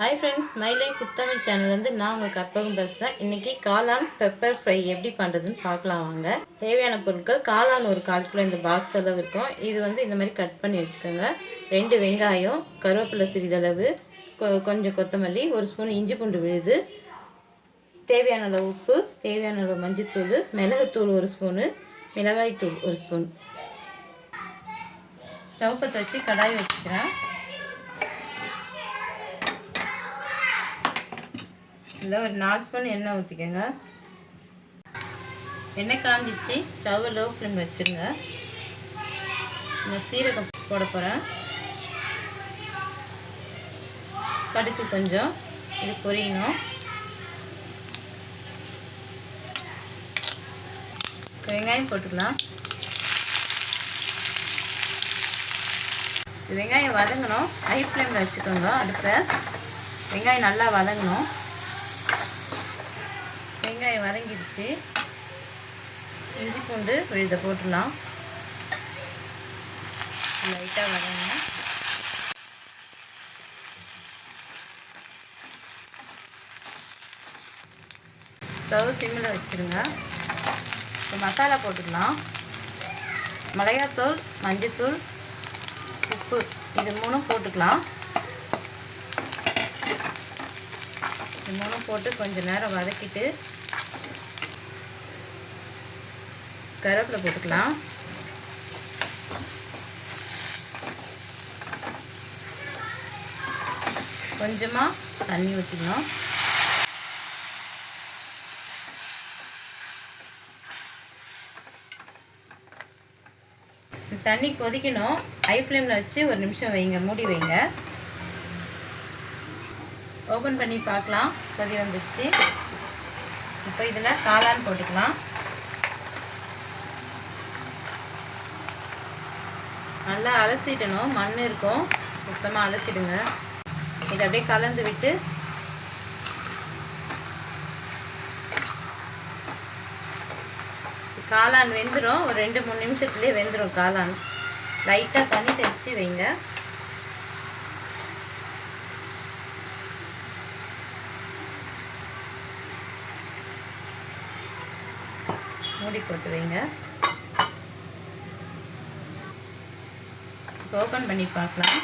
Hi friends, my life food Tamil சேனல்ல இருந்து நான் உங்க கற்பகம் பேசுறேன். இன்னைக்கு காளான் பெப்பர் ஃப்ரை எப்படி பண்றதுன்னு பார்க்கலாம் வாங்க. தேவையான பொருட்கள் காளான் ஒரு 1/4 கிலோ இந்த பாக்ஸ் அளவு இருக்கும். இது வந்து இந்த மாதிரி கட் பண்ணி வெச்சுக்கோங்க. 2 வெங்காயம், கருவேப்பிலை சிறிதளவு, கொஞ்சம் கொத்தமல்லி, 1 ஸ்பூன் இஞ்சி பூண்டு விழுது, தேவையான அளவு உப்பு, தேவையான அளவு மஞ்சள் தூள், மிளகாய் தூள் 1 ஸ்பூன், மிளகாய் தூள் 1 ஸ்பூன். ஸ்டவ் பற்ற வச்சு கடாய் வச்சுக்கிறேன். இதில் ஒரு 4 ஸ்பூன் எண்ணெய் ஊற்றிக்கோங்க. எண்ணெய் காஞ்சிச்சு, ஸ்டவ்வை லோ ஃப்ளேம் வச்சுருங்க. நான் சீரகம் போட போகிறேன். கடுகு கொஞ்சம், இது பொரியணும். வெங்காயம் போட்டுக்கலாம். வெங்காயம் வதங்கணும். ஹை ஃப்ளேமில் வச்சுக்கோங்க அடுப்பை. வெங்காயம் நல்லா வதங்கணும். வெங்காயம் வதங்கிடுச்சு. இஞ்சி பூண்டு விழுத போட்டுடலாம். லைட்டாக வதங்க. ஸ்டவ் சிம்மில் வச்சுருங்க. இப்போ மசாலா போட்டுக்கலாம். மிளகாத்தூள், மஞ்சத்தூள், உப்பு, இது 3 போட்டுக்கலாம். இது 3 போட்டு கொஞ்சம் நேரம் வதக்கிட்டு கருவேப்பிலை போட்டுக்கலாம். கொஞ்சமாக தண்ணி ஊற்றிக்கணும். தண்ணி கொதிக்கணும். ஹை ஃப்ளேமில் வச்சு 1 நிமிஷம் வைங்க, மூடி வைங்க. ஓப்பன் பண்ணி பார்க்கலாம். கொதி வந்துடுச்சு. இப்போ இதில் காளான் போட்டுக்கலாம். நல்லா அலசிடணும். மண் இருக்கும், சுத்தமாக அலசிடுங்க. இதை அப்படியே கலந்து விட்டு காளான் வெந்துடும். ஒரு 2-3 நிமிஷத்துலேயே வெந்துடும் காளான். லைட்டாக தண்ணி தெளித்து வைங்க. மூடி போட்டு வைங்க. ஓப்பன் பண்ணி பார்க்கலாம்.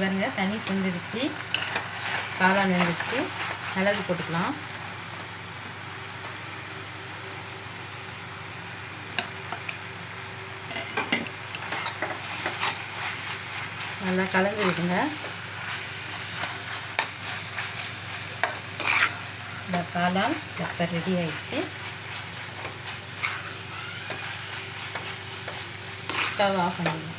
பாருங்க, தண்ணி சுண்டிடுச்சு, காளான் வெந்துடுச்சு. மிளகு போட்டுக்கலாம். நல்லா கலந்து விடுங்க. இந்த காளான் பெப்பர் ரெடி ஆயிடுச்சு. ஸ்டவ் ஆஃப் பண்ணிடுங்க.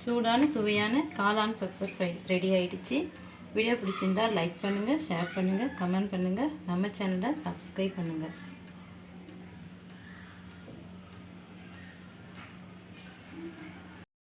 சூடான சுவையான காளான் பெப்பர் ஃப்ரை ரெடி ஆகிடுச்சு. வீடியோ பிடிச்சிருந்தால் லைக் பண்ணுங்கள், ஷேர் பண்ணுங்கள், கமெண்ட் பண்ணுங்கள். நம்ம சேனலை சப்ஸ்கிரைப் பண்ணுங்கள்.